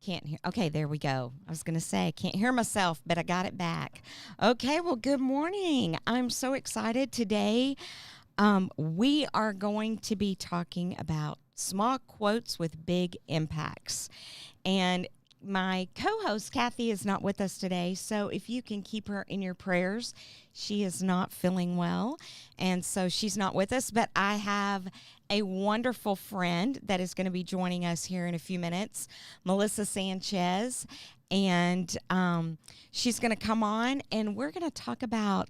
Can't hear. Okay, there we go. I was going to say, I can't hear myself, but I got it back. Okay, well, good morning. I'm so excited today. We are going to be talking about small quotes with big impacts. And my co-host, Kathy, is not with us today, so if you can keep her in your prayers, she is not feeling well, and so she's not with us, but I have a wonderful friend that is going to be joining us here in a few minutes, Melissa Sanchez, and she's going to come on, and we're going to talk about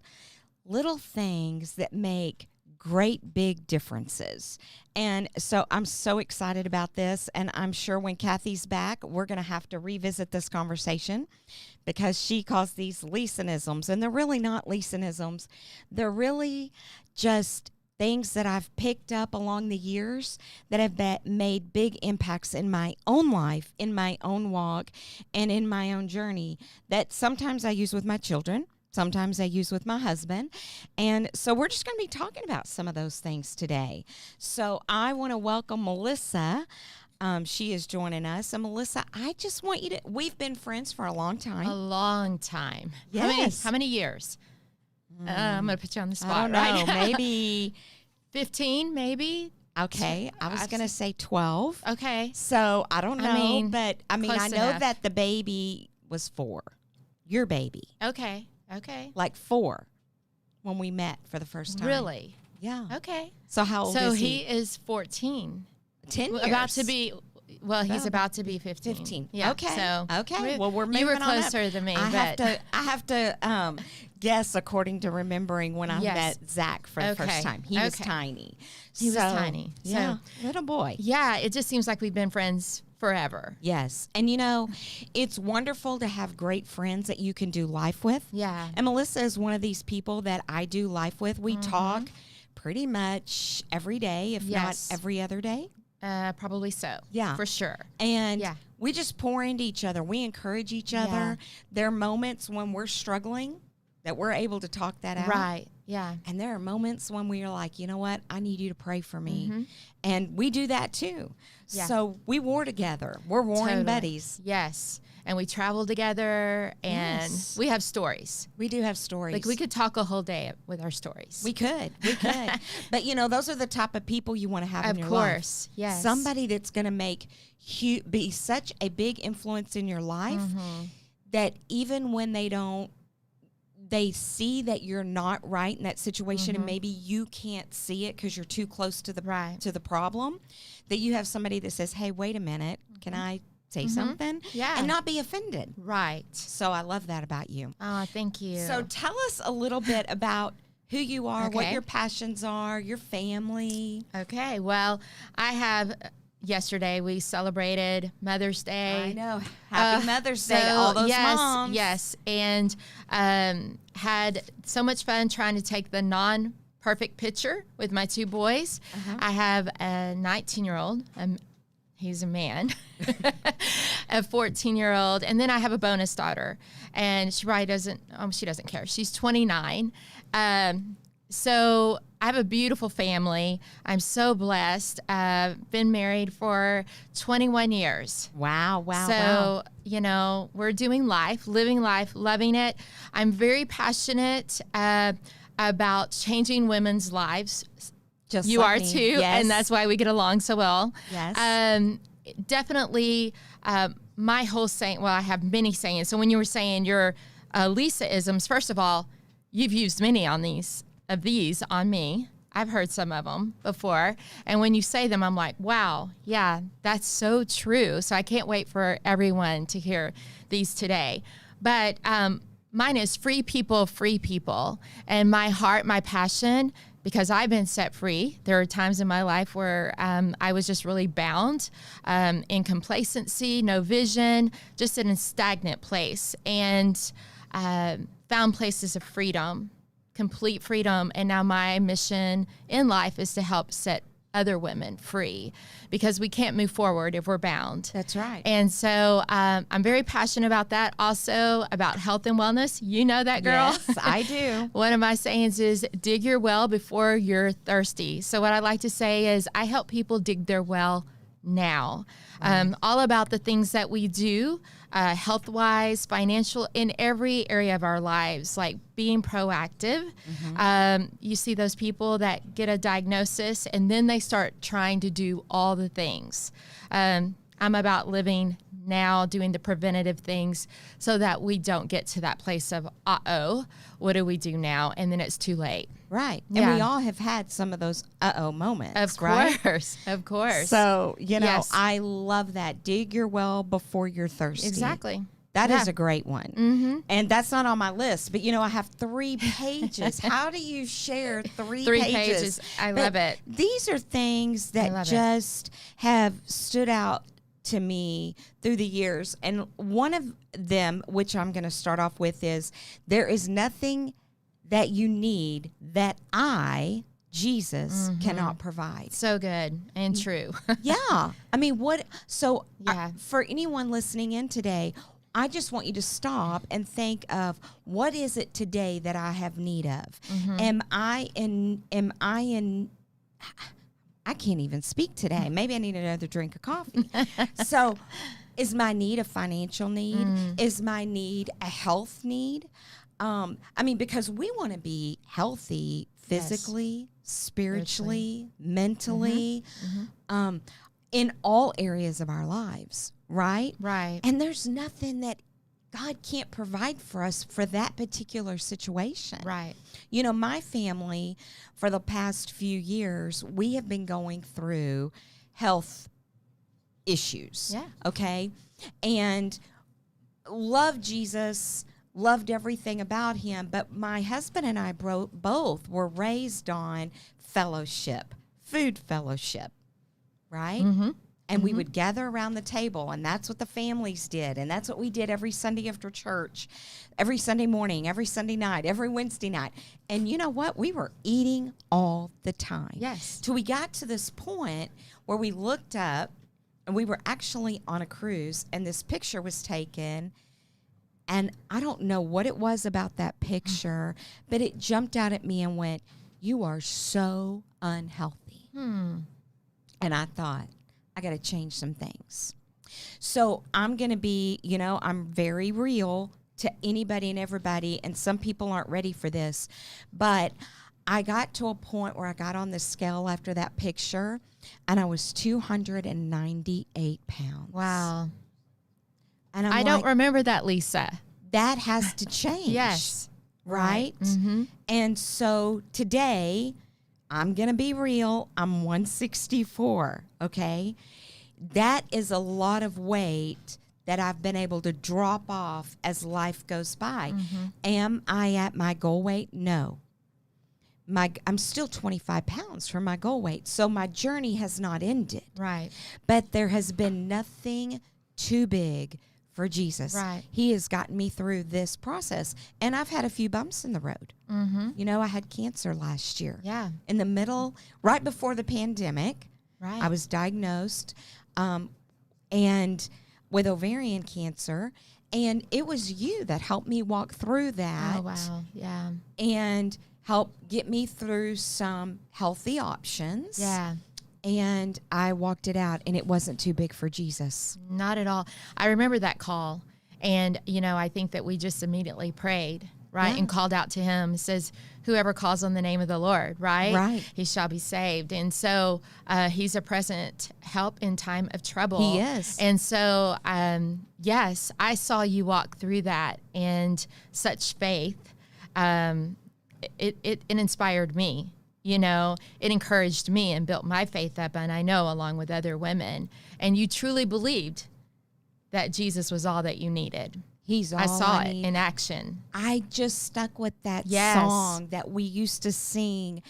little things that make great big differences. And so I'm so excited about this, and I'm sure when Kathy's back, we're going to have to revisit this conversation because she calls these Lisanisms, and they're really not Lisanisms. They're really just things that I've picked up along the years that have made big impacts in my own life, in my own walk, and in my own journey that sometimes I use with my children. Sometimes I use with my husband. And so we're just going to be talking about some of those things today. So I want to welcome Melissa. She is joining us. And Melissa, I just want you to, we've been friends for a long time. A long time. Yes. How many years? I'm going to put you on the spot. I don't know. Right? Maybe 15, maybe. Okay. I was going to say 12. Okay. So I don't know. But I know enough. that the baby was 4. Your baby. Okay. Like 4 when we met for the first time. Really? Yeah. Okay. So how old is he? He is 14. 10 years. About to be, he's about to be 15. 15. Yeah. Okay. So okay. Well, we're moving You were on up. closer than me. I have to guess according to remembering when I met Zach for the first time. He was tiny. He was tiny. Yeah. Little boy. Yeah. It just seems like we've been friends forever. Yes. And it's wonderful to have great friends that you can do life with. Yeah. And Melissa is one of these people that I do life with. We talk pretty much every day, if not every other day. Probably so. Yeah. For sure. And we just pour into each other. We encourage each other. Yeah. There are moments when we're struggling that we're able to talk that out. Right. Yeah. And there are moments when we are like, you know what? I need you to pray for me. And we do that too. Yeah. So we war together. We're warring buddies. Yes. And we travel together and we have stories. We do have stories. Like we could talk a whole day with our stories. We could. But those are the type of people you want to have in your life. Of course. Yes. Somebody that's going to be such a big influence in your life that even when they see that you're not right in that situation and maybe you can't see it because you're too close to the problem, that you have somebody that says, hey, wait a minute, can I say something? Yeah. And not be offended. Right. So I love that about you. Oh, thank you. So tell us a little bit about who you are, what your passions are, your family. Okay. Well, yesterday we celebrated Mother's Day. I know. Happy Mother's Day to all those moms. Yes. And had so much fun trying to take the non-perfect picture with my 2 boys. I have a 19-year-old. He's a man. A 14-year-old. And then I have a bonus daughter. And she probably doesn't care. She's 29. So I have a beautiful family. I'm so blessed. I've been married for 21 years. Wow. So, we're doing life, living life, loving it. I'm very passionate about changing women's lives. Just you like are me. too. Yes. And that's why we get along so well. Yes. Definitely my whole saying, I have many sayings. So when you were saying your Lisa-isms, first of all, you've used many of these on me. I've heard some of them before. And when you say them, I'm like, wow, yeah, that's so true. So I can't wait for everyone to hear these today. But mine is free people. And my heart, my passion, because I've been set free. There are times in my life where I was just really bound in complacency, no vision, just in a stagnant place. And found places of freedom, complete freedom. And now my mission in life is to help set other women free, because we can't move forward if we're bound. That's right. And so I'm very passionate about that. Also about health and wellness. You know that, girl? Yes, I do. One of my sayings is dig your well before you're thirsty. So what I like to say is I help people dig their well now. All about the things that we do, health-wise, financial, in every area of our lives, like being proactive. You see those people that get a diagnosis and then they start trying to do all the things. I'm about living now, doing the preventative things so that we don't get to that place of, what do we do now? And then it's too late. Right. Yeah. And we all have had some of those moments. Of right? course. Of course. So, Yes. I love that. Dig your well before you're thirsty. Exactly. That Yeah. is a great one. And that's not on my list, but I have 3 pages. How do you share 3 pages? I But love it. These are things that love it. just have stood out to me through the years. And one of them, which I'm going to start off with, is there is nothing that you need that Jesus, cannot provide. So good and true. Yeah. I mean, Yeah. for anyone listening in today, I just want you to stop and think of, what is it today that I have need of? Am I in, I can't even speak today. Maybe I need another drink of coffee. So is my need a financial need? Is my need a health need? Because we want to be healthy physically, spiritually, mentally, in all areas of our lives, right? Right. And there's nothing that God can't provide for us for that particular situation. Right. My family, for the past few years, we have been going through health issues. Yeah. Okay. And love Jesus, loved everything about him. But my husband and I both were raised on fellowship, food fellowship, right? And we would gather around the table, and that's what the families did. And that's what we did every Sunday after church, every Sunday morning, every Sunday night, every Wednesday night. And you know what? We were eating all the time. Yes. Till we got to this point where we looked up, and we were actually on a cruise, and this picture was taken. And I don't know what it was about that picture, but it jumped out at me and went, "You are so unhealthy." And I thought, I got to change some things. So I'm going to be, I'm very real to anybody and everybody, and some people aren't ready for this. But I got to a point where I got on the scale after that picture, and I was 298 pounds. Wow. And I don't remember that, Lisa. That has to change. Yes. Right? And so today, I'm going to be real. I'm 164, okay? That is a lot of weight that I've been able to drop off as life goes by. Am I at my goal weight? No. I'm still 25 pounds from my goal weight, so my journey has not ended. Right. But there has been nothing too big for Jesus. Right. He has gotten me through this process. And I've had a few bumps in the road. I had cancer last year. Yeah. In the middle, right before the pandemic, Right. I was diagnosed and with ovarian cancer. And it was you that helped me walk through that. Oh, wow. Yeah. And help get me through some healthy options. Yeah. And I walked it out, and it wasn't too big for Jesus. Not at all. I remember that call. And, I think that we just immediately prayed, right? Yeah. And called out to him. It says, whoever calls on the name of the Lord, right? Right. He shall be saved. And so he's a present help in time of trouble. He is. And so, yes, I saw you walk through that and such faith. It inspired me. It encouraged me and built my faith up, and I know along with other women. And you truly believed that Jesus was all that you needed. He's all I saw I it need. in action. I just stuck with that Yes. song that we used to sing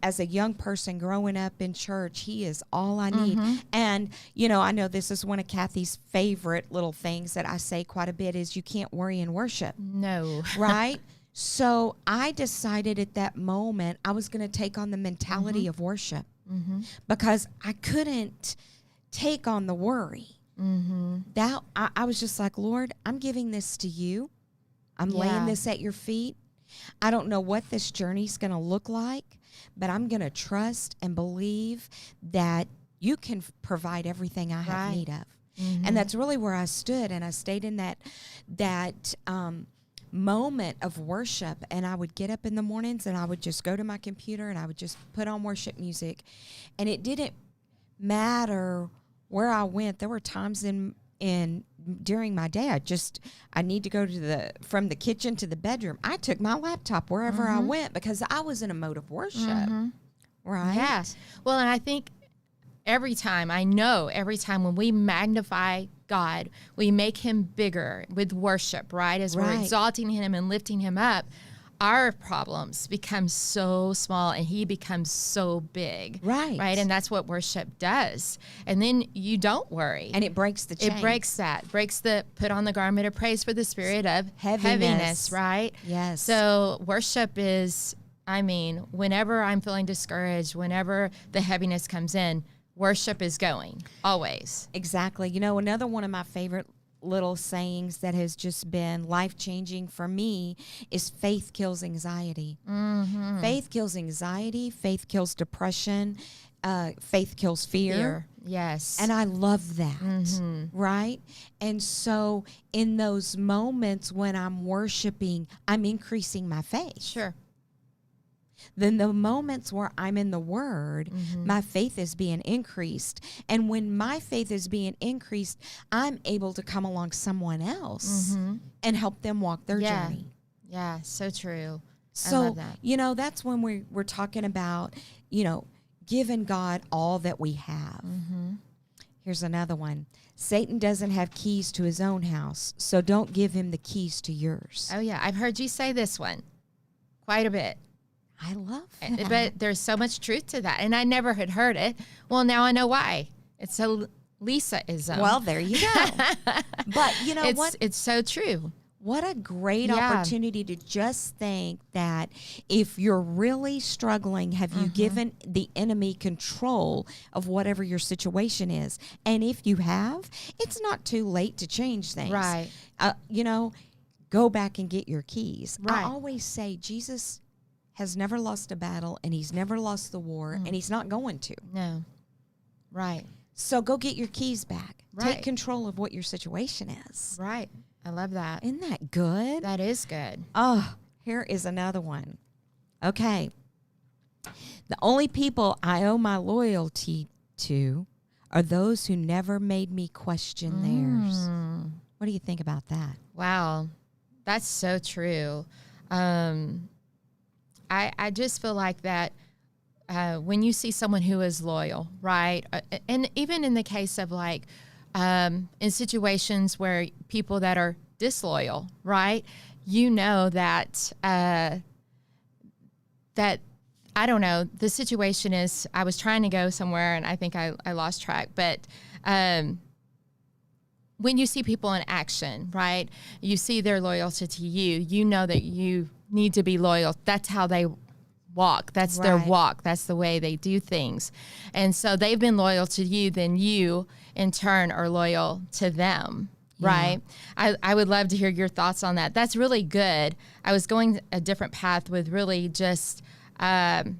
as a young person growing up in church. He is all I need. And, I know this is one of Kathy's favorite little things that I say quite a bit is you can't worry and worship. No. Right? So I decided at that moment I was going to take on the mentality of worship because I couldn't take on the worry. That I was just like, Lord, I'm giving this to you. I'm laying this at your feet. I don't know what this journey's going to look like, but I'm going to trust and believe that you can provide everything I have need of. And that's really where I stood, and I stayed in that moment of worship. And I would get up in the mornings and I would just go to my computer and I would just put on worship music, and it didn't matter where I went. There were times during my day, I need to go from the kitchen to the bedroom. I took my laptop wherever I went because I was in a mode of worship. Right? Yes. Well, and I think every time when we magnify God, we make him bigger with worship, right? As we're exalting him and lifting him up, our problems become so small and he becomes so big. Right. Right. And that's what worship does. And then you don't worry. And it breaks the chains. It breaks put on the garment of praise for the spirit of heaviness, right? Yes. So worship is, whenever I'm feeling discouraged, whenever the heaviness comes in, worship is going, always. Exactly. Another one of my favorite little sayings that has just been life-changing for me is faith kills anxiety. Faith kills anxiety. Faith kills depression. Faith kills fear. Yes. And I love that, right? And so in those moments when I'm worshiping, I'm increasing my faith. Sure. Then the moments where I'm in the Word, my faith is being increased. And when my faith is being increased, I'm able to come along someone else and help them walk their journey. Yeah, so true. So, I love that. That's when we're talking about, giving God all that we have. Here's another one. Satan doesn't have keys to his own house, so don't give him the keys to yours. Oh, yeah. I've heard you say this one quite a bit. I love that. But there's so much truth to that. And I never had heard it. Well, now I know why. It's a Lisa-ism. Well, there you go. But what? It's so true. What a great opportunity to just think that if you're really struggling, have you given the enemy control of whatever your situation is? And if you have, it's not too late to change things. Right. Go back and get your keys. Right. I always say Jesus has never lost a battle, and he's never lost the war, and he's not going to. No. Right. So go get your keys back. Right. Take control of what your situation is. Right. I love that. Isn't that good? That is good. Oh, here is another one. Okay. The only people I owe my loyalty to are those who never made me question theirs. What do you think about that? Wow. That's so true. I just feel like that when you see someone who is loyal, right? And even in the case of in situations where people that are disloyal, right? That I don't know, the situation is, I was trying to go somewhere and I think I lost track, but when you see people in action, right? You see their loyalty to you, you know that you need to be loyal. That's how they walk. That's their walk. That's the way they do things. And so they've been loyal to you, then you in turn are loyal to them. Right. I would love to hear your thoughts on that. That's really good. I was going a different path with really just in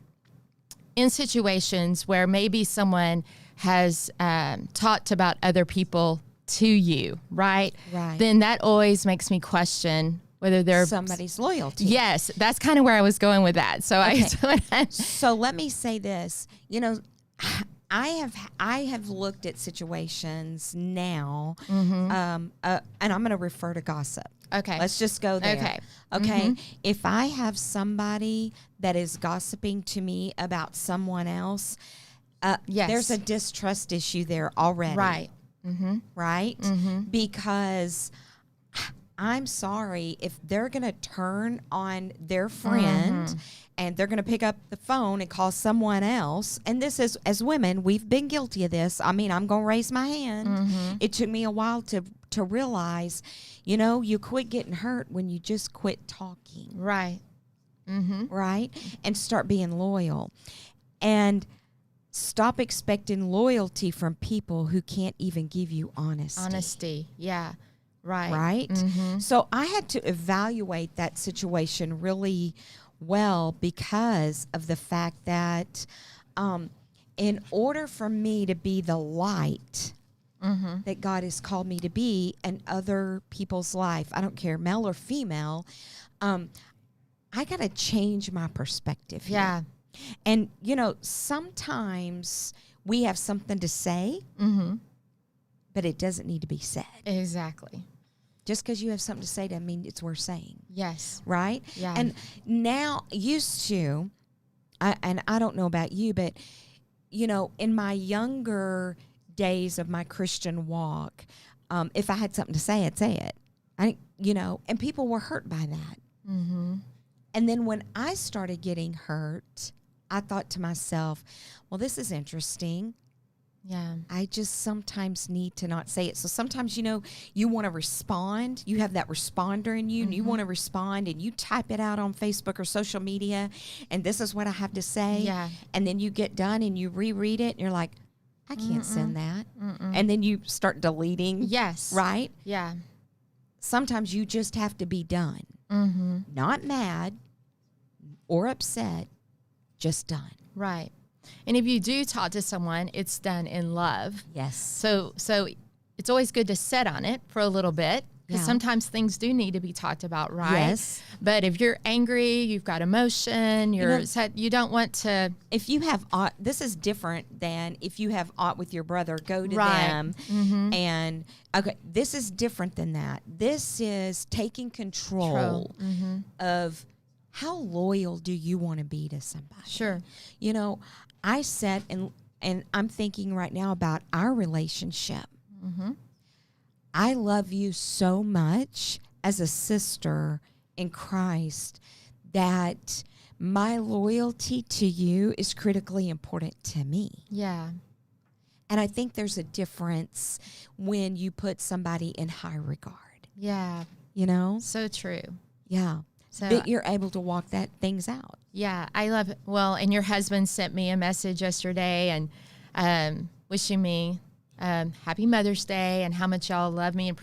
situations where maybe someone has talked about other people to you, right? Right. Then that always makes me question whether they're somebody's loyalty. Yes, that's kind of where I was going with that. So okay. So let me say this. I have looked at situations now, and I'm going to refer to gossip. Okay. Let's just go there. Okay. If I have somebody that is gossiping to me about someone else, there's a distrust issue there already. Right. Right? Because I'm sorry, if they're going to turn on their friend and they're going to pick up the phone and call someone else, and this is, as women, we've been guilty of this. I'm going to raise my hand. It took me a while to realize, you quit getting hurt when you just quit talking. Right. Right? And start being loyal. And stop expecting loyalty from people who can't even give you honesty. Yeah. Right. Right? So I had to evaluate that situation really well because of the fact that in order for me to be the light that God has called me to be in other people's life, I don't care, male or female, I got to change my perspective here. Yeah. And, sometimes we have something to say, but it doesn't need to be said. Exactly. Just because you have something to say doesn't mean it's worth saying. Yes. Right? Yeah. And now, used to, and I don't know about you, but, in my younger days of my Christian walk, if I had something to say, I'd say it. And people were hurt by that. And then when I started getting hurt, I thought to myself, well, this is interesting. Yeah. I just sometimes need to not say it. So sometimes, you want to respond. You have that responder in you, and you want to respond, and you type it out on Facebook or social media, and this is what I have to say. Yeah. And then you get done, and you reread it, and you're like, I can't send that. And then you start deleting. Yes. Right? Yeah. Sometimes you just have to be done. Not mad or upset, just done. Right. And if you do talk to someone, it's done in love. Yes. So it's always good to sit on it for a little bit, because sometimes things do need to be talked about, right? Yes. But if you're angry, you've got emotion, you're upset, you don't want to. If you have aught, this is different than if you have aught with your brother, go to Right. them. And, okay, this is different than that. This is taking control of how loyal do you want to be to somebody? Sure. I sat and I'm thinking right now about our relationship. I love you so much as a sister in Christ that my loyalty to you is critically important to me. Yeah. And I think there's a difference when you put somebody in high regard. Yeah. So true. Yeah. So that you're able to walk things out. Yeah, I love it. Well, and your husband sent me a message yesterday and wishing me happy Mother's Day and how much y'all love me and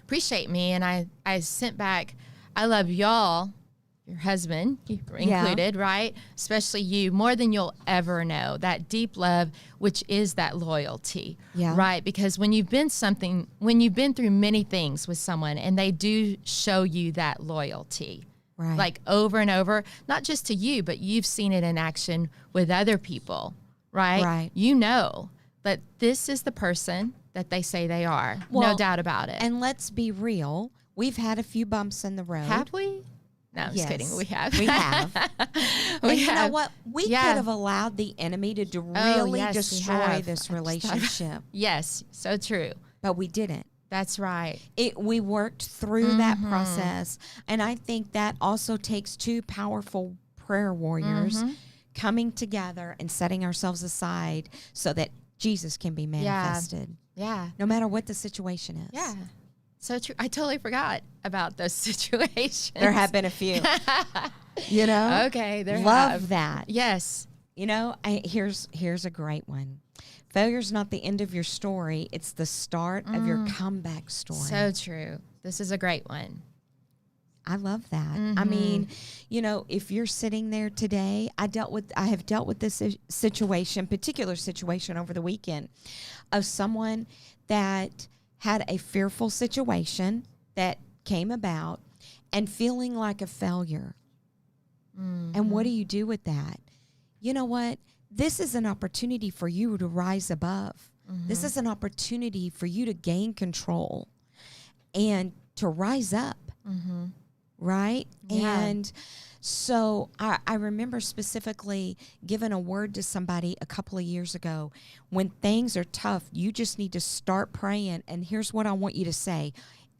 appreciate me. And I sent back, I love y'all, your husband included, right? Especially you, more than you'll ever know. That deep love, which is that loyalty, right? Because when you've been through many things with someone and they do show you that loyalty, right, like over and over, not just to you, but you've seen it in action with other people, right? Right. That this is the person that they say they are. Well, no doubt about it. And let's be real. We've had a few bumps in the road. Have we? No, I'm just kidding. We have. We have. And you know what? We could have allowed the enemy to really destroy this relationship. Yes, so true. But we didn't. That's right. We worked through that process. And I think that also takes two powerful prayer warriors coming together and setting ourselves aside so that Jesus can be manifested. Yeah. No matter what the situation is. Yeah. So true. I totally forgot about those situations. There have been a few. Okay. Love that. Yes. Here's a great one. Failure's not the end of your story. It's the start of your comeback story. So true. This is a great one. I love that. I mean, if you're sitting there today, I have dealt with this particular situation over the weekend of someone that had a fearful situation that came about and feeling like a failure. And what do you do with that? You know what? This is an opportunity for you to rise above. This is an opportunity for you to gain control and to rise up. Right? Yeah. And so I remember specifically giving a word to somebody a couple of years ago. When things are tough, you just need to start praying. And here's what I want you to say.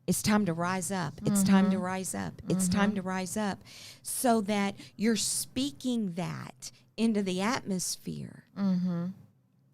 It's time to rise up. It's time to rise up. It's time to rise up. So that you're speaking that into the atmosphere.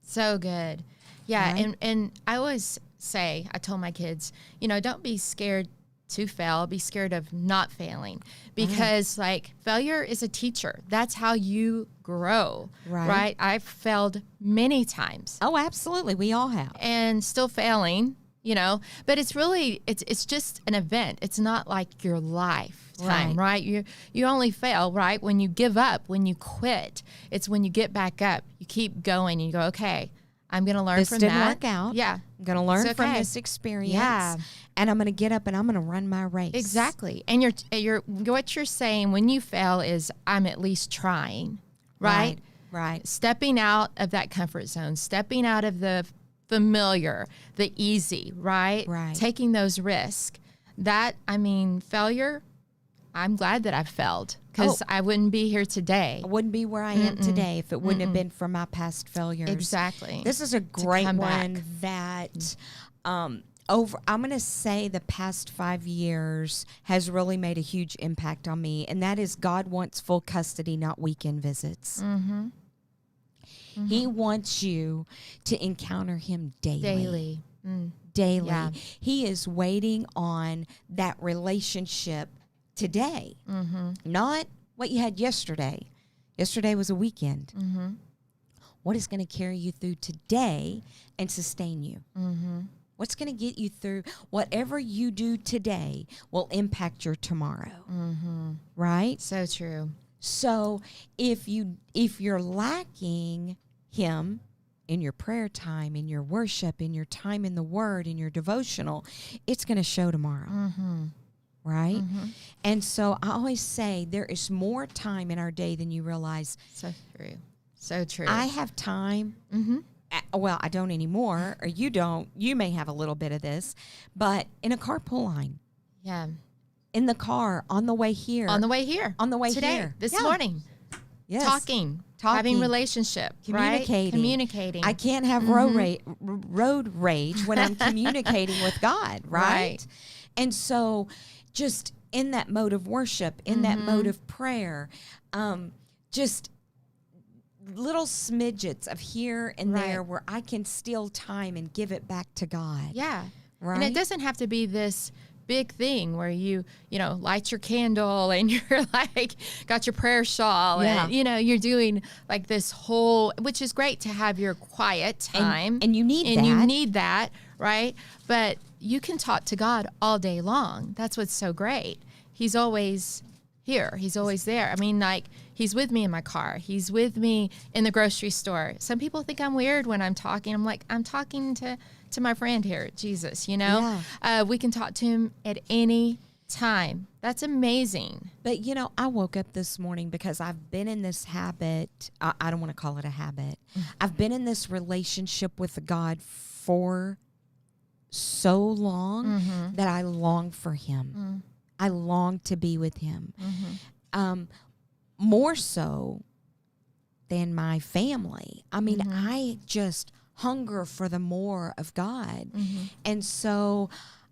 So good. Yeah. Right? And I always say, I told my kids, don't be scared to fail, be scared of not failing, because failure is a teacher. That's how you grow, right? I've failed many times. Oh, absolutely. We all have. And still failing, but it's really, it's just an event. It's not like your lifetime, right? You only fail, right? When you give up, when you quit. It's when you get back up, you keep going and you go, okay, I'm going to learn from that. This didn't work out. Yeah. I'm going to learn from this experience. Yeah. And I'm going to get up and I'm going to run my race. Exactly. And what you're saying when you fail is I'm at least trying, right? Right. Stepping out of that comfort zone, stepping out of the familiar, the easy, right? Right. Taking those risks. Failure, I'm glad that I failed because I wouldn't be here today. I wouldn't be where I am today if it wouldn't have been for my past failures. Exactly. This is a great one that I'm going to say the past 5 years has really made a huge impact on me, and that is God wants full custody, not weekend visits. He wants you to encounter him daily. Daily. Yeah. He is waiting on that relationship today, not what you had yesterday. Yesterday was a weekend. What is going to carry you through today and sustain you? What's going to get you through? Whatever you do today will impact your tomorrow. Right? So true. So if you're lacking him in your prayer time, in your worship, in your time in the Word, in your devotional, it's going to show tomorrow. Right? And so I always say there is more time in our day than you realize. So true. So true. I have time. Well, I don't anymore, or you don't. You may have a little bit of this, but in a carpool line. Yeah. In the car, on the way here. On the way here. On the way today, here. This morning. Yes. Talking. Having relationship. Communicating. Right? Communicating. I can't have road rage when I'm communicating with God, right? And so just in that mode of worship, in that mode of prayer, just little smidgets of here and there where I can steal time and give it back to God. Yeah. Right. And it doesn't have to be this big thing where you light your candle and you're like got your prayer shawl and you're doing like this whole, which is great to have your quiet time and you need that, right? But you can talk to God all day long. That's what's so great. He's always here. He's always there. I mean, like, he's with me in my car. He's with me in the grocery store. Some people think I'm weird when I'm talking. I'm like, I'm talking to my friend here, Jesus, we can talk to him at any time. That's amazing. But, I woke up this morning because I've been in this habit. I don't want to call it a habit. I've been in this relationship with God for so long that I long for him. I long to be with him. More so than my family. I mean, I just hunger for the more of God. And so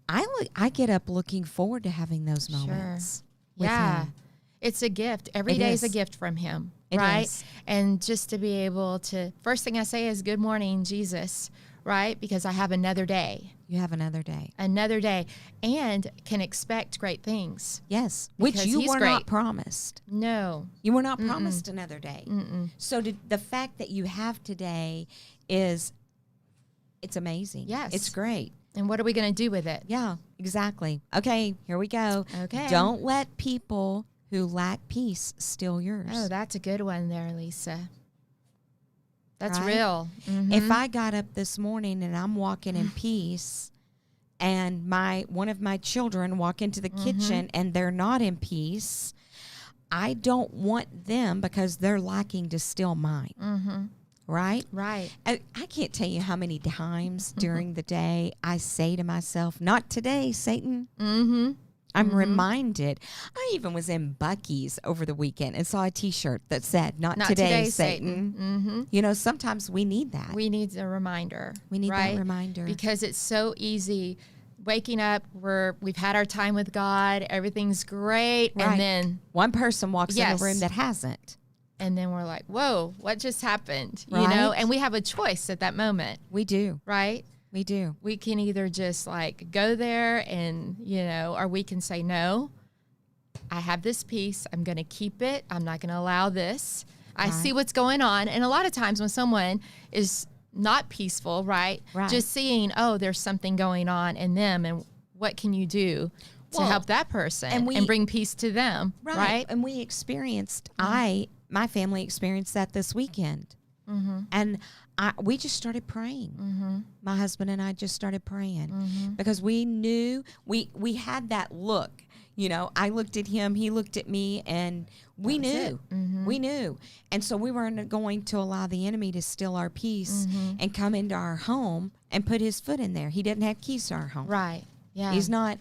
I get up looking forward to having those moments with him. It's a gift. Every day is a gift from him, right? And just to be able to, first thing I say is, good morning, Jesus, right? Because I have another day. You have another day. Another day. And can expect great things. Yes. Which you were not promised. No. You were not promised another day. So the fact that you have today it's amazing. Yes. It's great. And what are we going to do with it? Yeah, exactly. Okay, here we go. Okay. Don't let people who lack peace steal yours. Oh, that's a good one there, Lisa. That's real. If I got up this morning and I'm walking in peace and one of my children walk into the kitchen and they're not in peace, I don't want them, because they're lacking, to steal mine. Right? Right. I can't tell you how many times during the day I say to myself, not today, Satan. I'm reminded. I even was in Buc-ee's over the weekend and saw a T-shirt that said, not today, Satan. Sometimes we need that. We need a reminder. We need that reminder. Because it's so easy waking up, we've had our time with God, everything's great, and then one person walks in the room that hasn't. And then we're like, whoa, what just happened? Right. And we have a choice at that moment. We do. Right? We do. We can either just go there and, or we can say, no, I have this peace. I'm going to keep it. I'm not going to allow this. I see what's going on. And a lot of times when someone is not peaceful, right? Right. Just seeing, oh, there's something going on in them, and what can you do to Well, help that person and bring peace to them, right? And we experienced, my family experienced that this weekend. And we just started praying. My husband and I just started praying because we knew, we had that look. You know, I looked at him, he looked at me, and we knew. We knew. And so we weren't going to allow the enemy to steal our peace and come into our home and put his foot in there. He didn't have keys to our home. Right. Yeah. He's not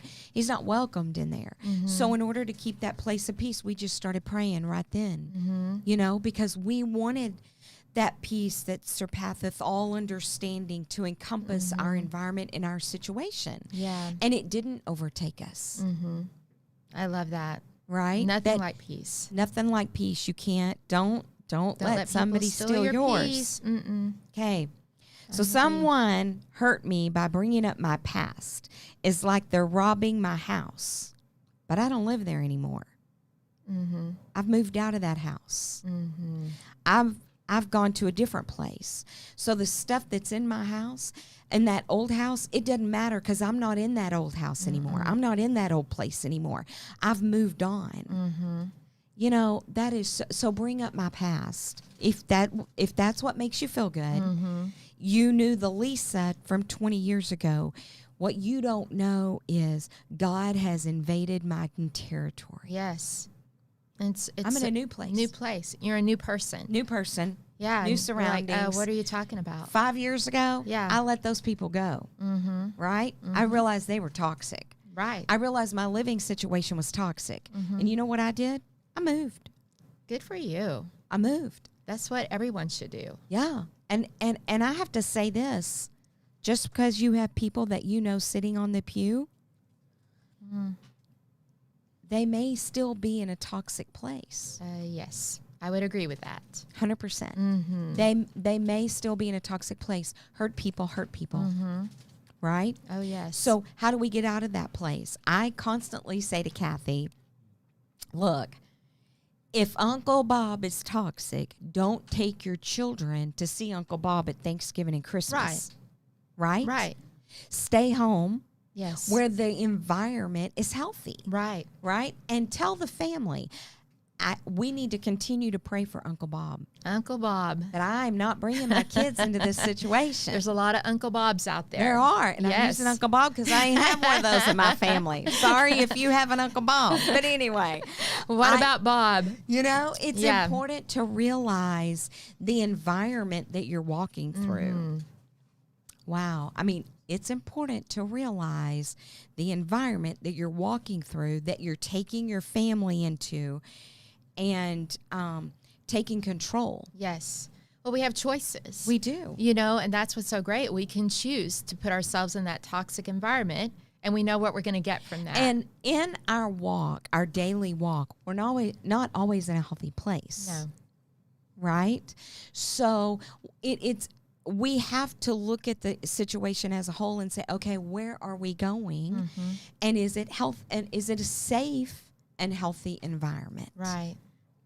welcomed in there. So in order to keep that place of peace, we just started praying right then. You know, because we wanted that peace that surpasseth all understanding to encompass our environment and our situation. Yeah. And it didn't overtake us. I love that. Right? Nothing like peace. Nothing like peace. You can't, don't let somebody steal yours. Peace. Okay. So someone hurt me by bringing up my past. It's like they're robbing my house, but I don't live there anymore. I've moved out of that house. I've gone to a different place. So the stuff that's in my house and that old house, it doesn't matter because I'm not in that old house anymore. I'm not in that old place anymore. I've moved on. You know, that is so bring up my past. If that's what makes you feel good. You knew the Lisa from 20 years ago. What you don't know is God has invaded my territory. Yes. It's I'm in a new place. New place. You're a new person. New person. Yeah. New and surroundings. you're like, what are you talking about? 5 years ago, Yeah. I let those people go. Right? I realized they were toxic. Right. I realized my living situation was toxic. And you know what I did? I moved. Good for you. I moved. That's what everyone should do. Yeah. And I have to say this. Just because you have people that you know sitting on the pew, they may still be in a toxic place. Yes, I would agree with that. 100%. They may still be in a toxic place. Hurt people. Right? Oh, yes. So how do we get out of that place? I constantly say to Kathy, look, if Uncle Bob is toxic, don't take your children to see Uncle Bob at Thanksgiving and Christmas. Right? Right. Stay home. Yes. Where the environment is healthy. Right. Right? And tell the family, we need to continue to pray for Uncle Bob. Uncle Bob. That I'm not bringing my kids into this situation. There's a lot of Uncle Bobs out there. There are. And I'm using Uncle Bob because I ain't have one of those in my family. Sorry if you have an Uncle Bob. But anyway. What about Bob? You know, it's important to realize the environment that you're walking through. Wow. I mean, it's important to realize the environment that you're walking through, that you're taking your family into, and taking control. Yes. Well, we have choices. We do. You know, and that's what's so great. We can choose to put ourselves in that toxic environment, and we know what we're going to get from that. And in our walk, our daily walk, we're not always in a healthy place. No. Right? So we have to look at the situation as a whole and say, okay, where are we going? And is it a safe and healthy environment? Right.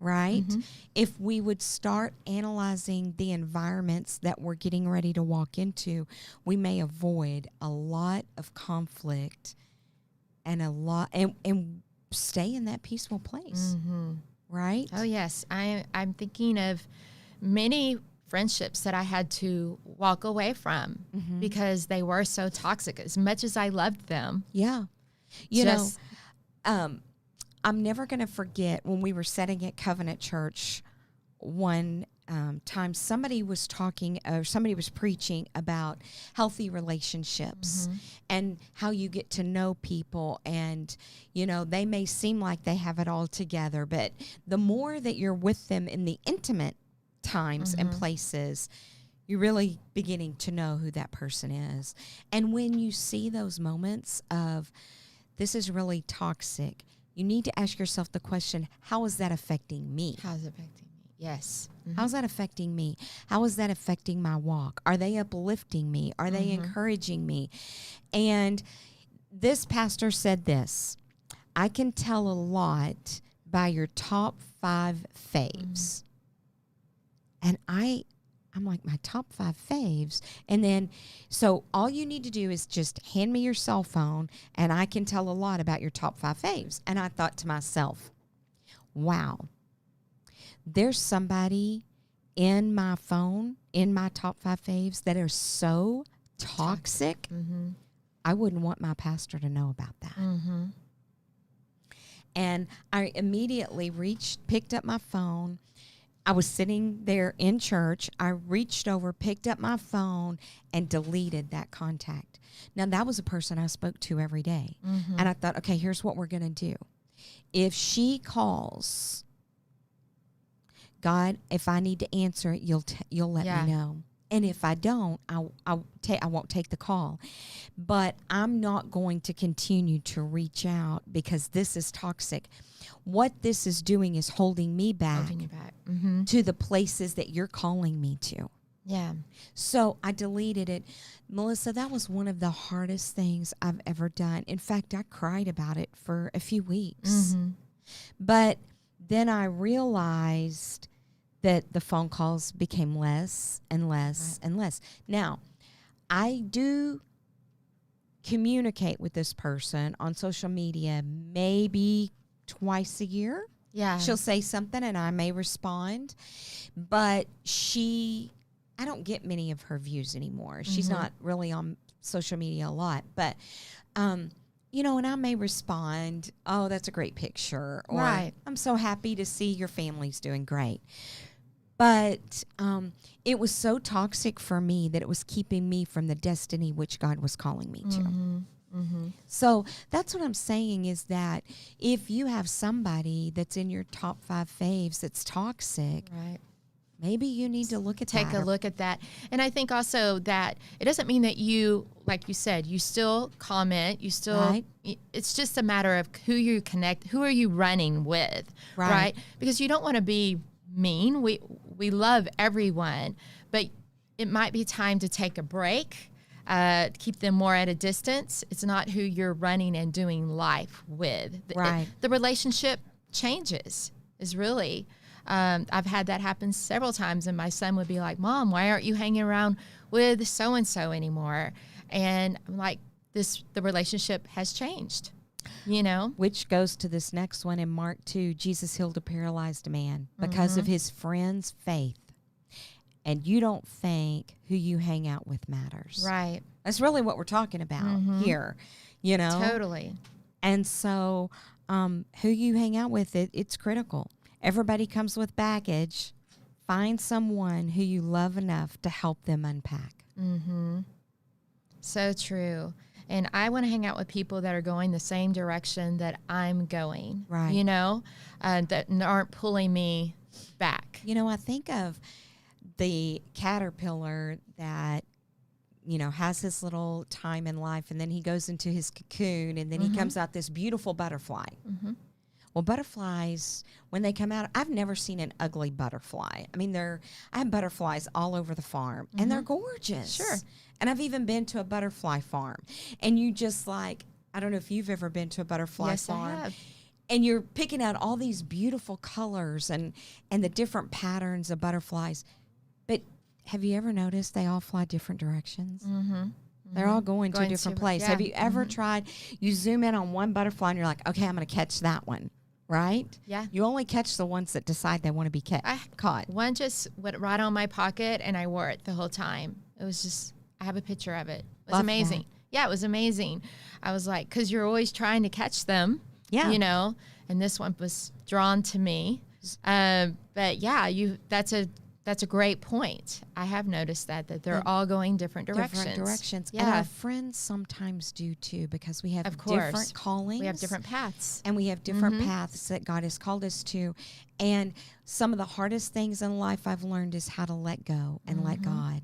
Right? If we would start analyzing the environments that we're getting ready to walk into, we may avoid a lot of conflict and and stay in that peaceful place. Right? Oh, yes. I'm thinking of many friendships that I had to walk away from because they were so toxic. As much as I loved them. Yeah. You know, I'm never going to forget when we were sitting at Covenant Church one time, somebody was preaching about healthy relationships and how you get to know people, and you know, they may seem like they have it all together, but the more that you're with them in the intimate times and places, you're really beginning to know who that person is. And when you see those moments of this is really toxic, you need to ask yourself the question, how is that affecting me? How's it affecting me? Yes. How's that affecting me? How is that affecting my walk? Are they uplifting me? Are they encouraging me? And this pastor said this, I can tell a lot by your top 5 faves. And I I'm like, my top 5 faves. And then, so all you need to do is just hand me your cell phone and I can tell a lot about your top 5 faves. And I thought to myself, wow, there's somebody in my phone, in my top 5 faves that are so toxic. Mm-hmm. I wouldn't want my pastor to know about that. Mm-hmm. And I immediately picked up my phone. I was sitting there in church. I reached over, picked up my phone, and deleted that contact. Now, that was a person I spoke to every day. Mm-hmm. And I thought, okay, here's what we're going to do. If she calls, God, if I need to answer it, you'll let me know. And if I don't, I won't take the call. But I'm not going to continue to reach out because this is toxic. What this is doing is holding me back, Mm-hmm. to the places that you're calling me to. Yeah. So I deleted it. Melissa, that was one of the hardest things I've ever done. In fact, I cried about it for a few weeks. Mm-hmm. But then I realized that the phone calls became less and less and less. Now, I do communicate with this person on social media maybe twice a year. Yeah. She'll say something and I may respond, but I don't get many of her views anymore. She's not really on social media a lot, but, and I may respond, oh, that's a great picture. Or Right. I'm so happy to see your family's doing great. But it was so toxic for me that it was keeping me from the destiny which God was calling me to. Mm-hmm. Mm-hmm. So that's what I'm saying is that if you have somebody that's in your top 5 faves that's toxic, Right. maybe you need to look at Take that. a look at that. And I think also that it doesn't mean that you, like you said, you still comment, you still, Right. It's just a matter of who you connect, who are you running with, Right. Because you don't want to be mean. We love everyone, but it might be time to take a break, keep them more at a distance. It's not who you're running and doing life with. Right. The relationship changes is really, I've had that happen several times, and my son would be like, Mom, why aren't you hanging around with so-and-so anymore? And I'm like, the relationship has changed, Which goes to this next one in Mark 2. Jesus healed a paralyzed man because of his friend's faith. And you don't think who you hang out with matters. Right. That's really what we're talking about here, Totally. And so who you hang out with, it's critical. Everybody comes with baggage. Find someone who you love enough to help them unpack. Mm-hmm. So true. And I want to hang out with people that are going the same direction that I'm going. Right. That aren't pulling me back. I think of the caterpillar that, has his little time in life, and then he goes into his cocoon, and then he comes out this beautiful butterfly. Mm-hmm. Well, butterflies, when they come out, I've never seen an ugly butterfly. I mean, I have butterflies all over the farm, and they're gorgeous. Sure. And I've even been to a butterfly farm. And you just I don't know if you've ever been to a butterfly farm. I have. And you're picking out all these beautiful colors and the different patterns of butterflies. But have you ever noticed they all fly different directions? Mm-hmm. They're all going to a different place. Yeah. Have you ever tried, you zoom in on one butterfly and you're like, okay, I'm going to catch that one, right? Yeah. You only catch the ones that decide they want to be caught. One just went right on my pocket, and I wore it the whole time. It was just, I have a picture of it. It was Love amazing. that. Yeah, it was amazing. I was like, because you're always trying to catch them. Yeah. And this one was drawn to me. But yeah, that's a great point. I have noticed that they're all going different directions. Different directions. Yeah. And our friends sometimes do too, because we have Of course. different callings. We have different paths. And we have different paths that God has called us to. And some of the hardest things in life I've learned is how to let go and let God.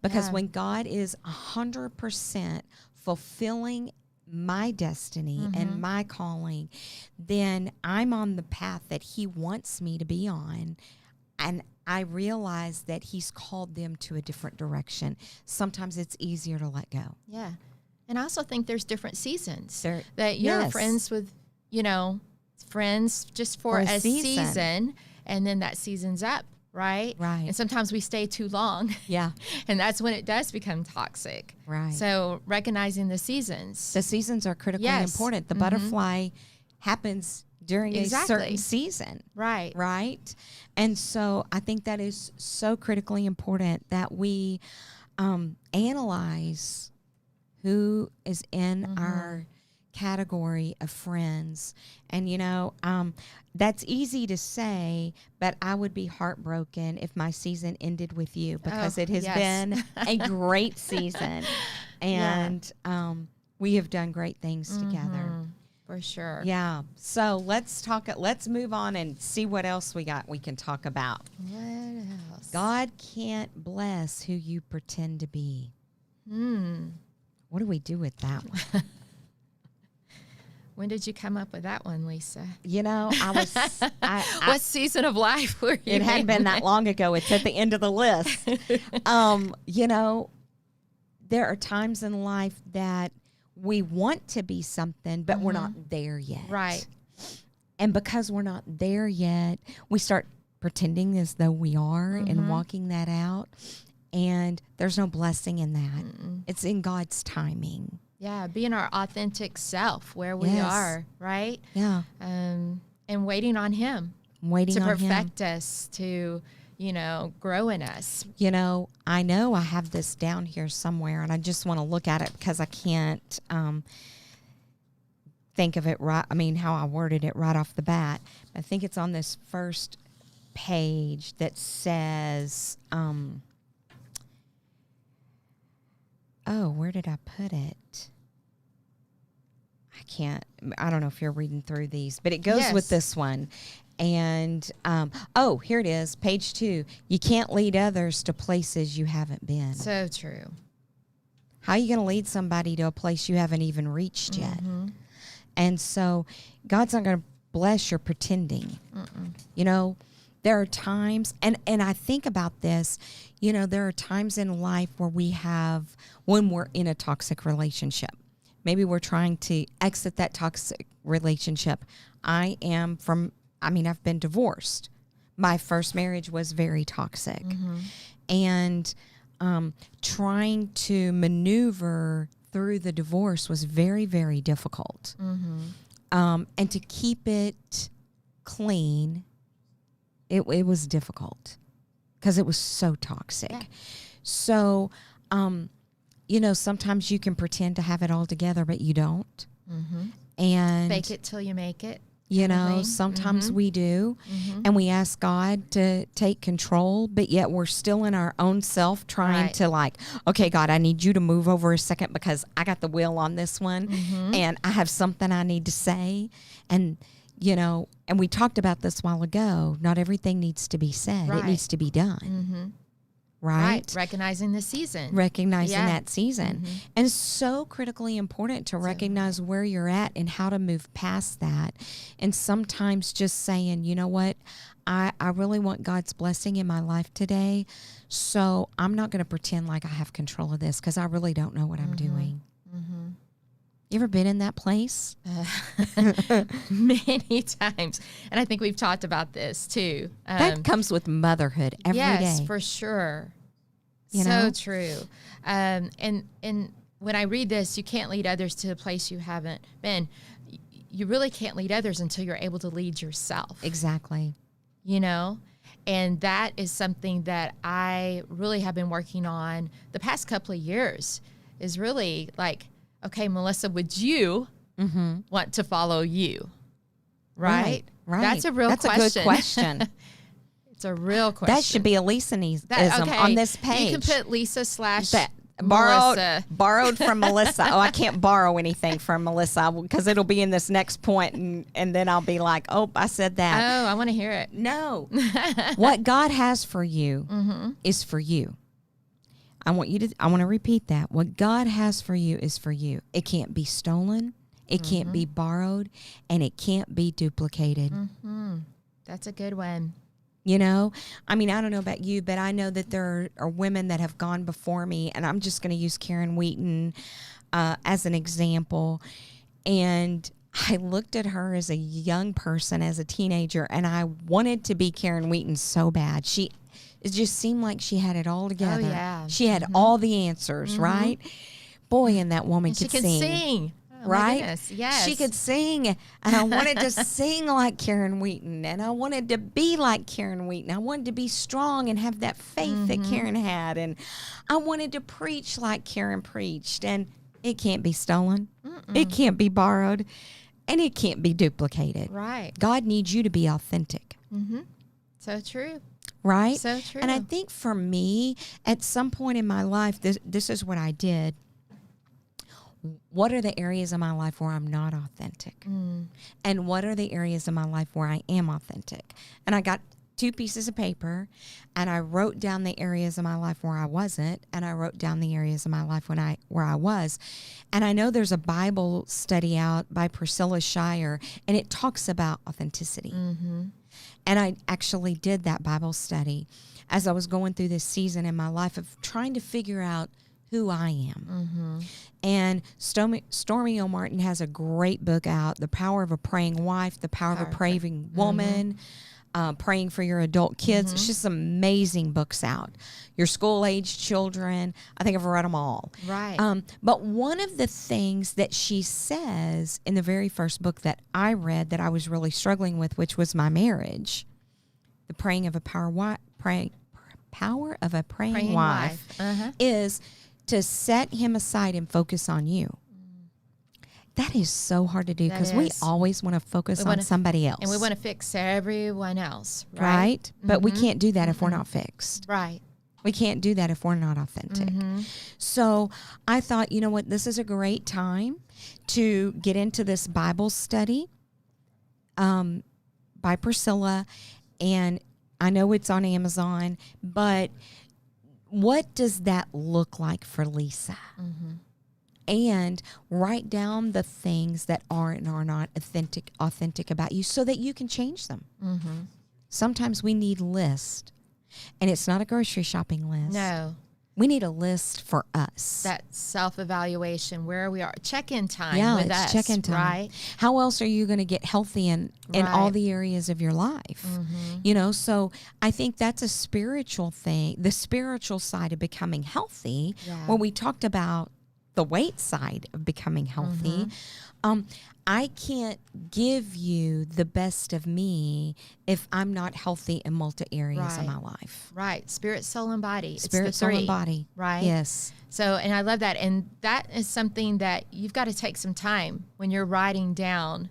Because Yeah. when God is 100% fulfilling my destiny and my calling, then I'm on the path that He wants me to be on. And I realize that He's called them to a different direction. Sometimes it's easier to let go. Yeah. And I also think there's different seasons There- that you're yes. friends with, friends just for a season, and then that season's up, right? Right. And sometimes we stay too long. Yeah. And that's when it does become toxic. Right. So recognizing the seasons. The seasons are critically Yes. important. The butterfly happens during a Exactly. certain season. Right. Right. And so I think that is so critically important that we analyze who is in our category of friends. And, that's easy to say, but I would be heartbroken if my season ended with you, because it has yes. been a great season. And we have done great things together. For sure. Yeah. So let's move on and see what else we can talk about. What else? God can't bless who you pretend to be. What do we do with that one? When did you come up with that one, Lisa? I was. What season of life were you It hadn't been that long ago. It's at the end of the list. There are times in life that we want to be something, but we're not there yet. Right. And because we're not there yet, we start pretending as though we are and walking that out. And there's no blessing in that. It's in God's timing. Yeah, being our authentic self where we Yes. are, right? Yeah. And waiting on Him Waiting to on Him. perfect us, to, grow in us. I know I have this down here somewhere, and I just want to look at it because I can't think of it right. I mean, how I worded it right off the bat. I think it's on this first page that says, where did I put it? I don't know if you're reading through these, but it goes Yes. with this one. And, here it is, page 2. You can't lead others to places you haven't been. So true. How are you going to lead somebody to a place you haven't even reached yet? And so God's not going to bless your pretending. There are times, and I think about this, there are times in life where when we're in a toxic relationship, maybe we're trying to exit that toxic relationship. I've been divorced. My first marriage was very toxic. And trying to maneuver through the divorce was very, very difficult. And to keep it clean, it was difficult because it was so toxic. Yeah. So, sometimes you can pretend to have it all together, but you don't. And Fake it till you make it. Sometimes we do. And we ask God to take control, but yet we're still in our own self trying to okay, God, I need you to move over a second because I got the wheel on this one and I have something I need to say. And, and we talked about this a while ago. Not everything needs to be said. Right. It needs to be done. Right? Recognizing the season. Recognizing that season. And it's so critically important to recognize where you're at and how to move past that. And sometimes just saying, you know what, I really want God's blessing in my life today, so I'm not going to pretend like I have control of this because I really don't know what I'm doing. You ever been in that place? Many times. And I think we've talked about this too. That comes with motherhood every day. Yes, for sure. You so know? true. And when I read this, you can't lead others to a place you haven't been. You really can't lead others until you're able to lead yourself. Exactly. And that is something that I really have been working on the past couple of years, is really okay, Melissa, would you want to follow you? Right. That's a real question. That's a good question. It's a real question. That should be a Lisa-ism on this page. You can put Lisa / Melissa. Melissa. Borrowed from Melissa. Oh, I can't borrow anything from Melissa because it'll be in this next point, and then I'll be like, oh, I said that. Oh, I want to hear it. No. What God has for you is for you. I want to repeat that. What God has for you is for you. It can't be stolen. It can't be borrowed, and it can't be duplicated. That's a good one. I don't know about you, but I know that there are women that have gone before me, and I'm just going to use Karen Wheaton as an example. And I looked at her as a young person, as a teenager, and I wanted to be Karen Wheaton so bad. it just seemed like she had it all together. Oh, yeah. She had all the answers, right? Boy, and that woman And could she can sing. Oh, right? my goodness. Yes. She could sing, and I wanted to sing like Karen Wheaton, and I wanted to be like Karen Wheaton. I wanted to be strong and have that faith that Karen had, and I wanted to preach like Karen preached, and it can't be stolen. It can't be borrowed, and it can't be duplicated. Right. God needs you to be authentic. So true. Right? So true. And I think for me, at some point in my life, this is what I did. What are the areas of my life where I'm not authentic? And what are the areas of my life where I am authentic? And I got 2 pieces of paper, and I wrote down the areas of my life where I wasn't, and I wrote down the areas of my life where I was. And I know there's a Bible study out by Priscilla Shirer, and it talks about authenticity. And I actually did that Bible study as I was going through this season in my life of trying to figure out who I am. And Stormy O. Martin has a great book out, The Power of a Praying Wife, The Power of a Praying Woman, Praying for Your Adult Kids. It's just amazing books out. Your school-age children, I think I've read them all. Right. But one of the things that she says in the very first book that I read that I was really struggling with, which was my marriage, The Praying of a Power of a Praying Wife, is to set him aside and focus on you. That is so hard to do because we always want to focus on somebody else. And we want to fix everyone else, right? But we can't do that if we're not fixed. Right. We can't do that if we're not authentic. So I thought, you know what, this is a great time to get into this Bible study by Priscilla. And I know it's on Amazon, but what does that look like for Lisa? And write down the things that are and are not authentic about you so that you can change them. Sometimes we need lists, and it's not a grocery shopping list. No. We need a list for us. That self-evaluation, where we are, check-in time with us. Check-in time. Right? How else are you going to get healthy in all the areas of your life? You know, so I think that's a spiritual thing, the spiritual side of becoming healthy, where we talked about the weight side of becoming healthy. I can't give you the best of me if I'm not healthy in multi areas of my life. Right. Spirit, soul, and body. Spirit, soul, and body. Right. Yes. So, and I love that. And that is something that you've got to take some time when you're writing down,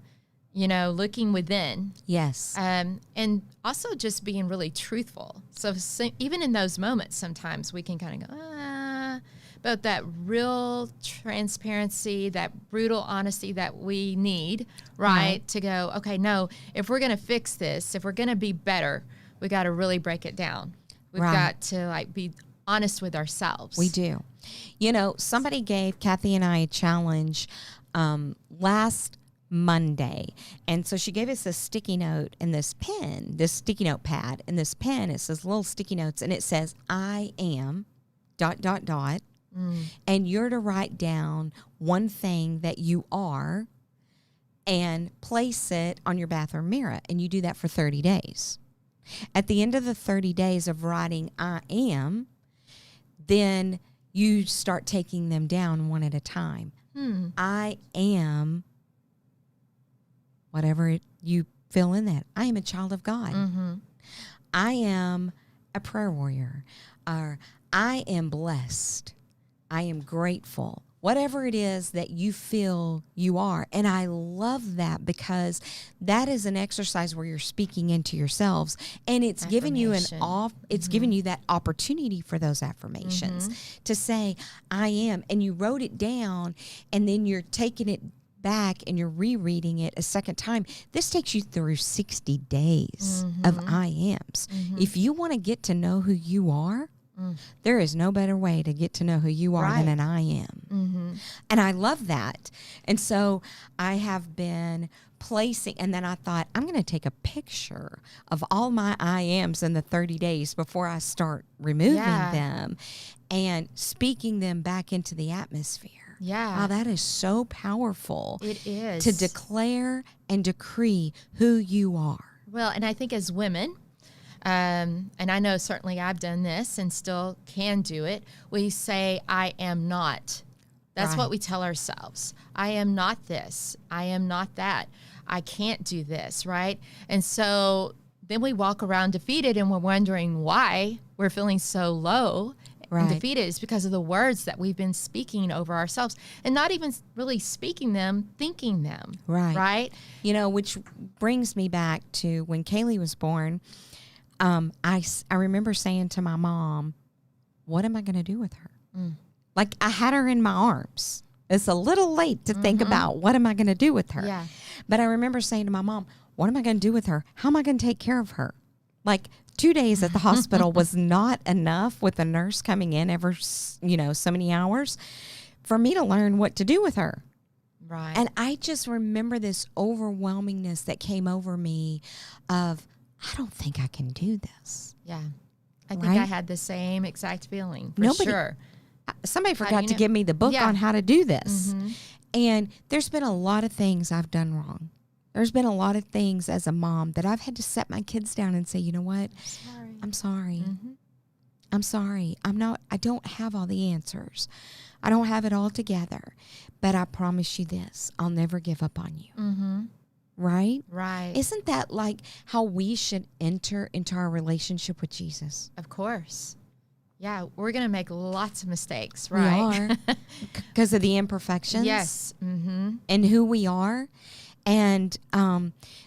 you know, looking within. Yes. And also just being really truthful. So even in those moments, sometimes we can kind of go, but that real transparency, that brutal honesty that we need, right? To go, okay, no, if we're going to fix this, if we're going to be better, we got to really break it down. We've got to like be honest with ourselves. We do. You know, somebody gave Kathy and I a challenge last Monday. And so she gave us a sticky note and this pen, this sticky note pad, and this pen, it says little sticky notes, and it says, I am ... And you're to write down one thing that you are and place it on your bathroom mirror. And you do that for 30 days. At the end of the 30 days of writing I am, then you start taking them down one at a time. I am, whatever you fill in that. I am a child of God. I am a prayer warrior. Or I am blessed. I am grateful. Whatever it is that you feel you are. And I love that because that is an exercise where you're speaking into yourselves, and it's giving you giving you that opportunity for those affirmations to say, I am, and you wrote it down, and then you're taking it back and you're rereading it a second time. This takes you through 60 days of I ams. If you want to get to know who you are, there is no better way to get to know who you are than an I am. And I love that. And so I have been placing, and then I thought, I'm going to take a picture of all my I ams in the 30 days before I start removing them and speaking them back into the atmosphere. Yeah. Wow, that is so powerful. It is. To declare and decree who you are. Well, and I think as women, and I know certainly I've done this and still can do it. We say, I am not. That's Right. what we tell ourselves. I am not this. I am not that. I can't do this, right? And so then we walk around defeated and we're wondering why we're feeling so low Right. and defeated. It's because of the words that we've been speaking over ourselves and not even really speaking them, thinking them. Right. Right? You know, which brings me back to when Kaylee was born. I remember saying to my mom, what am I going to do with her? Like, I had her in my arms. It's a little late to think about what am I going to do with her. Yeah. But I remember saying to my mom, what am I going to do with her? How am I going to take care of her? Like, 2 days at the hospital was not enough with a nurse coming in every, so many hours for me to learn what to do with her. Right. And I just remember this overwhelmingness that came over me of, I don't think I can do this. Yeah. I think Right? I had the same exact feeling, for Nobody- sure. Somebody How do forgot you to know? give me the book Yeah. on how to do this. And there's been a lot of things I've done wrong. There's been a lot of things as a mom that I've had to set my kids down and say, you know what? Sorry. I'm sorry. I'm sorry. I don't have all the answers. I don't have it all together. But I promise you this, I'll never give up on you. Right? Right. Isn't that like how we should enter into our relationship with Jesus? Of course. Yeah, we're going to make lots of mistakes, right? We are. Because of the imperfections. Yes. And who we are. And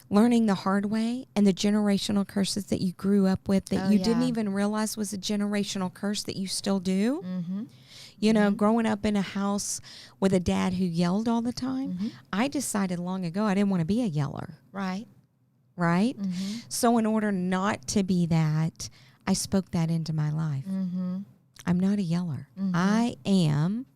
learning the hard way and the generational curses that you grew up with that you didn't even realize was a generational curse that you still do. You know, growing up in a house with a dad who yelled all the time, I decided long ago I didn't want to be a yeller. Right. Right? So in order not to be that, I spoke that into my life. I'm not a yeller. I am ...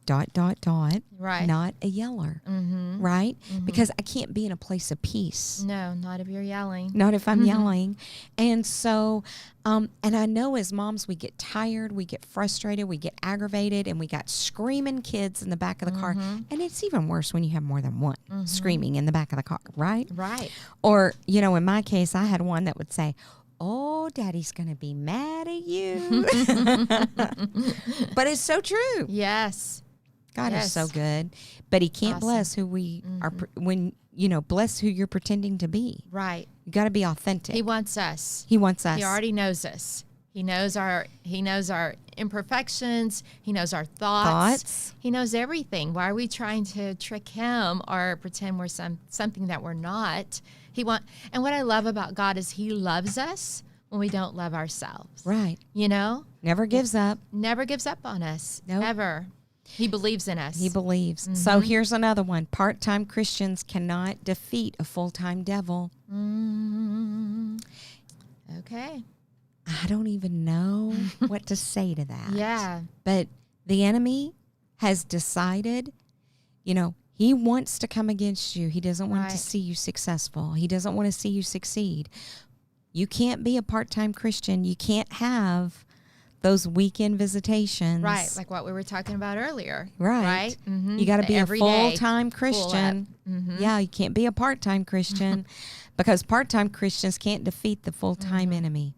Right. not a yeller. Right? Because I can't be in a place of peace. No, not if you're yelling. Not if I'm yelling. And so, and I know as moms, we get tired, we get frustrated, we get aggravated, and we got screaming kids in the back of the car. And it's even worse when you have more than one screaming in the back of the car, right? Right. Or, in my case, I had one that would say, oh, daddy's going to be mad at you. But it's so true. Yes. God is Yes. so good. But he can't Awesome. bless who we are, when, bless who you're pretending to be. Right. You got to be authentic. He wants us. He wants us. He already knows us. He knows our imperfections. He knows our thoughts. He knows everything. Why are we trying to trick him or pretend we're something that we're not? And what I love about God is he loves us when we don't love ourselves. Right. Never gives up. Never gives up on us. Nope. Ever. He believes in us. He believes. So here's another one. Part-time Christians cannot defeat a full-time devil. Okay. I don't even know what to say to that. Yeah. But the enemy has decided, he wants to come against you. He doesn't want to Right. see you successful. He doesn't want to see you succeed. You can't be a part-time Christian. You can't have those weekend visitations. Right. Like what we were talking about earlier. Right. Right. You got to be a Every day. full-time Christian. Yeah, you can't be a part-time Christian because part-time Christians can't defeat the full-time enemy.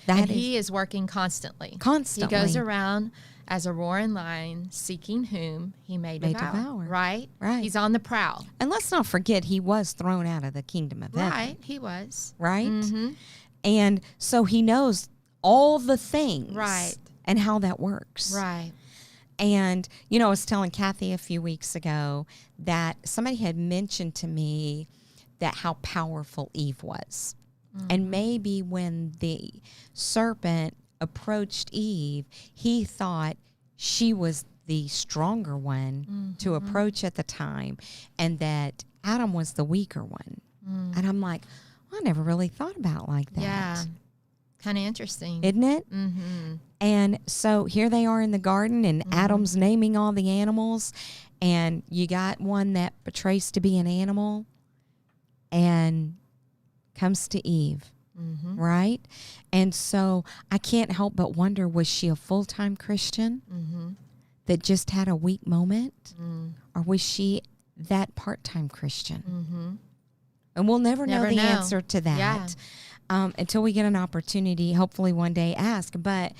That And is he is working constantly. constantly. He goes around as a roaring lion, seeking whom he may devour. Right? Right. He's on the prowl. And let's not forget, he was thrown out of the kingdom of heaven. Right. He was. Right? And so he knows all the things. Right. And how that works. Right. And, I was telling Kathy a few weeks ago that somebody had mentioned to me that how powerful Eve was. And maybe when the serpent approached Eve, he thought she was the stronger one to approach at the time and that Adam was the weaker one. And I'm like, well, I never really thought about it like that. Yeah. Kind of interesting. Isn't it? And so here they are in the garden and Adam's naming all the animals and you got one that betrays to be an animal and comes to Eve, right? And so I can't help but wonder, was she a full-time Christian that just had a weak moment? Or was she that part-time Christian? And we'll never know the answer to that. until we get an opportunity, hopefully one day ask. But,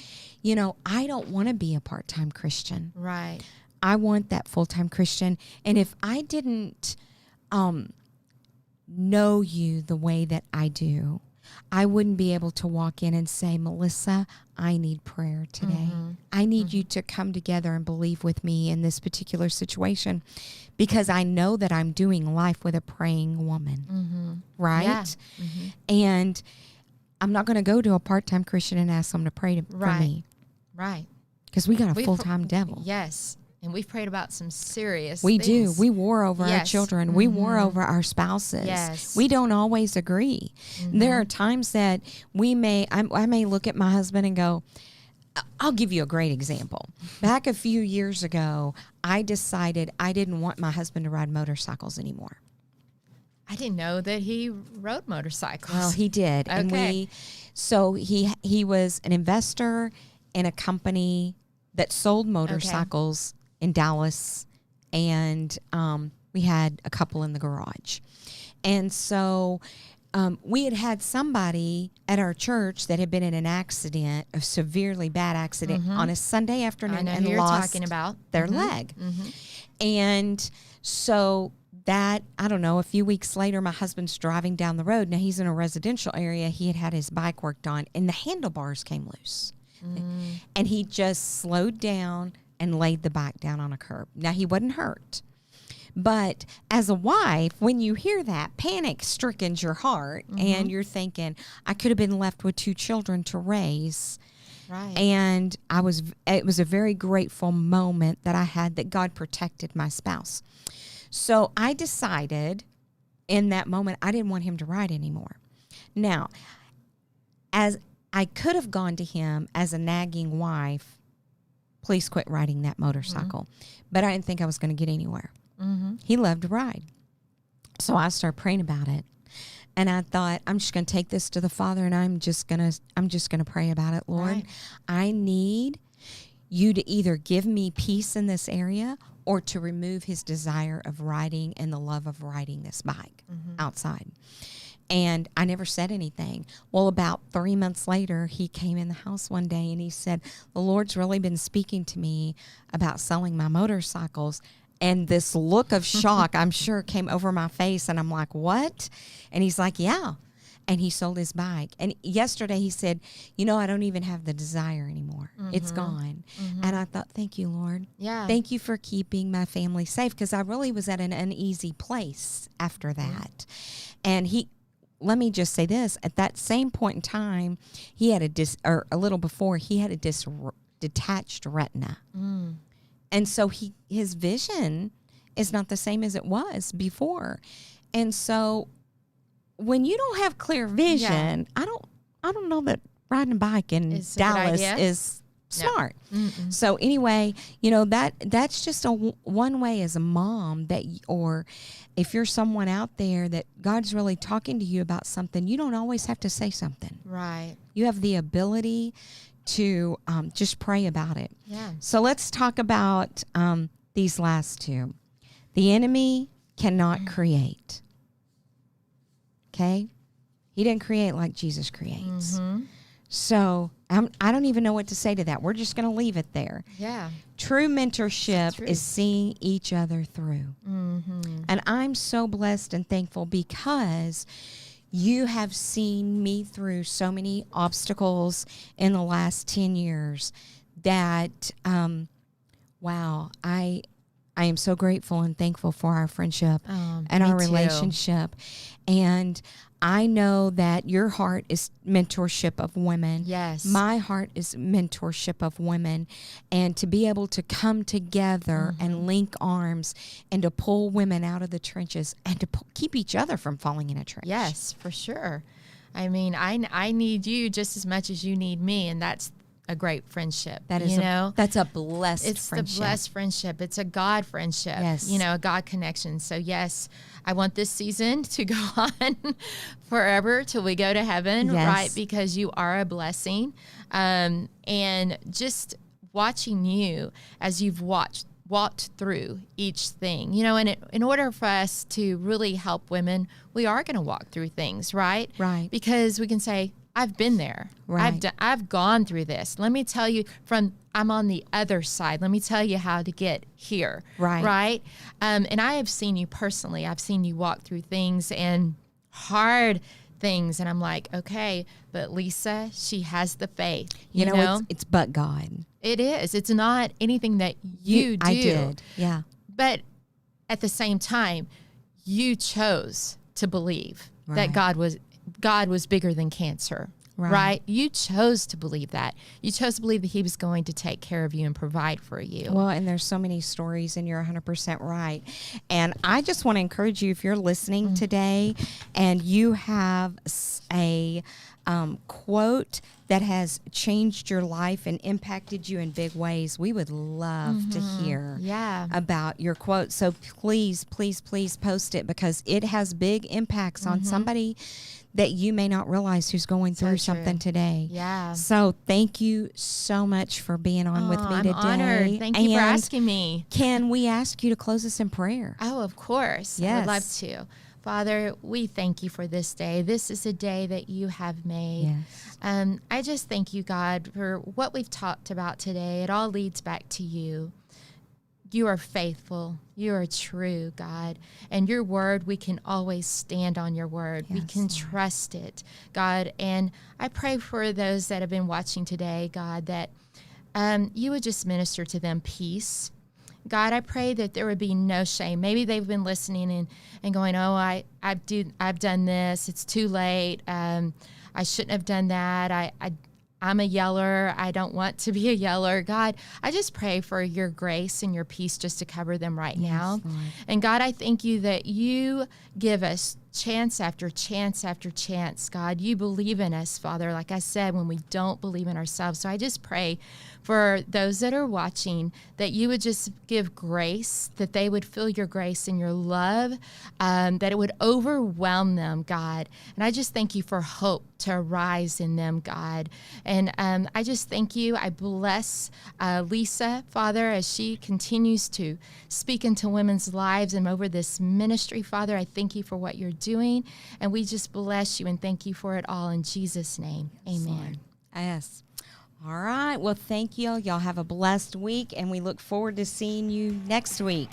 I don't want to be a part-time Christian. Right. I want that full-time Christian. And if I didn't know you the way that I do, I wouldn't be able to walk in and say, Melissa, I need prayer today. I need you to come together and believe with me in this particular situation, because I know that I'm doing life with a praying woman, right? Yeah. And I'm not going to go to a part-time Christian and ask them to pray for me. Right. Because we got a full-time devil. Yes. And we've prayed about some serious We things. do. We war over our children. We war over our spouses. Yes. We don't always agree. There are times that I may look at my husband and go, I'll give you a great example. Back a few years ago, I decided I didn't want my husband to ride motorcycles anymore. I didn't know that he rode motorcycles. Well, he did. Okay. And he was an investor in a company that sold motorcycles in Dallas, and we had a couple in the garage. And so we had somebody at our church that had been in an accident, a severely bad accident, on a Sunday afternoon, and lost talking about their leg. And so that, I don't know, a few weeks later, my husband's driving down the road. Now, he's in a residential area. He had his bike worked on, and the handlebars came loose. And he just slowed down and laid the bike down on a curb. Now, he wasn't hurt. But as a wife, when you hear that, panic strickens your heart, and you're thinking, I could have been left with 2 children to raise. Right. And it was a very grateful moment that I had that God protected my spouse. So I decided in that moment, I didn't want him to ride anymore. Now, as I could have gone to him as a nagging wife, please quit riding that motorcycle. But I didn't think I was going to get anywhere. He loved to ride. So I started praying about it. And I thought, I'm just going to take this to the Father, and I'm just going to pray about it, Lord. Right. I need you to either give me peace in this area or to remove his desire of riding and the love of riding this bike outside. And I never said anything. Well, about 3 months later, he came in the house one day and he said, the Lord's really been speaking to me about selling my motorcycles. And this look of shock, I'm sure, came over my face. And I'm like, what? And he's like, yeah. And he sold his bike. And yesterday he said, I don't even have the desire anymore. It's gone. And I thought, thank you, Lord. Yeah. Thank you for keeping my family safe, because I really was at an uneasy place after that. And let me just say this, at that same point in time, he had a little before, he had a detached retina. And so his vision is not the same as it was before. And so when you don't have clear vision, I don't know that riding a bike in Dallas is smart. So anyway, that's just one way as a mom or if you're someone out there that God's really talking to you about something, you don't always have to say something. Right. You have the ability to just pray about it. Yeah. So let's talk about these last 2. The enemy cannot create. Okay? He didn't create like Jesus creates. So I don't even know what to say to that. We're just going to leave it there. Yeah. True mentorship is seeing each other through. And I'm so blessed and thankful because you have seen me through so many obstacles in the last 10 years that, wow, I am so grateful and thankful for our friendship and our relationship. And I know that your heart is mentorship of women. Yes. My heart is mentorship of women. And to be able to come together and link arms and to pull women out of the trenches and to keep each other from falling in a trench. Yes, for sure. I mean, I need you just as much as you need me, and that's a great friendship. That is that's a blessed friendship. It's the blessed friendship. It's a God friendship. Yes. A God connection. So yes, I want this season to go on forever till we go to heaven, right? Because you are a blessing. And just watching you as you've walked through each thing, and in order for us to really help women, we are going to walk through things, right? Right. Because we can say, I've been there. Right. I've gone through this. Let me tell you I'm on the other side. Let me tell you how to get here. Right. Right. And I have seen you personally. I've seen you walk through things and hard things. And I'm like, okay, but Lisa, she has the faith. You know? It's but God. It is. It's not anything that you do. I did. Yeah. But at the same time, you chose to believe that God was bigger than cancer. Right. You chose to believe that. You chose to believe that he was going to take care of you and provide for you. Well, and there's so many stories, and you're 100% right. And I just want to encourage you, if you're listening today and you have a quote that has changed your life and impacted you in big ways, we would love to hear about your quote. So please, please, please post it, because it has big impacts on somebody that you may not realize who's going through something today. Yeah. So thank you so much for being on with me today. I'm honored. Thank you for asking me. Can we ask you to close us in prayer? Oh, of course. Yes. I would love to. Father, we thank you for this day. This is a day that you have made. Yes. I just thank you, God, for what we've talked about today. It all leads back to you. You are faithful. You are true, God. And your word, we can always stand on your word. Yes, we can Lord. trust it, God. And I pray for those that have been watching today, God, that you would just minister to them peace. God, I pray that there would be no shame. Maybe they've been listening and going, oh, I've done this. It's too late. I shouldn't have done that. I'm a yeller. I don't want to be a yeller. God, I just pray for your grace and your peace just to cover them right now. Lord. And God, I thank you that you give us chance after chance after chance. God, you believe in us, Father, like I said, when we don't believe in ourselves. So I just pray for those that are watching, that you would just give grace, that they would feel your grace and your love, that it would overwhelm them, God. And I just thank you for hope to arise in them, God. And I just thank you. I bless Lisa, Father, as she continues to speak into women's lives and over this ministry, Father. I thank you for what you're doing, and we just bless you and thank you for it all in Jesus' name. Amen. Yes. All right. Well, thank you. Y'all have a blessed week, and we look forward to seeing you next week.